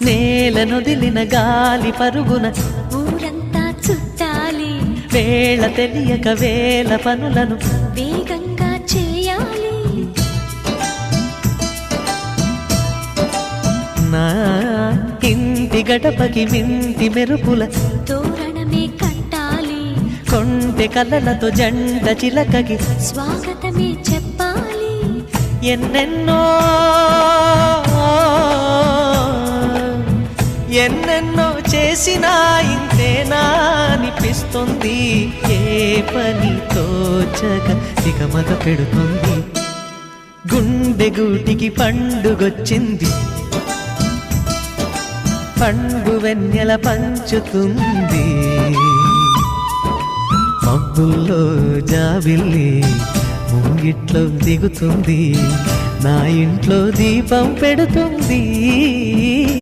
నేలనొదిలిన గాలి పరుగున ఊరంతా చుట్టాలి, వేళ తెలియక వేల పనులను వేగంగా చేయాలి. నా ఇంటి గడపకి మింటి మెరుపుల తోరణమే కట్టాలి, కొంటె కలలతో జంట చిలకకి స్వాగతమే చెప్పాలి. ఎన్నెన్నో ఎన్నెన్నో చేసినా ఇంతేనా అనిపిస్తుంది. ఏ పని తోచక దిగమగ పెడుతుంది. గుండె గూటికి పండుగొచ్చింది, పండు వెన్నెల పంచుతుంది. మబ్బుల్లో జాబిల్లి ముంగిట్లో దిగుతుంది, నా ఇంట్లో దీపం పెడుతుంది.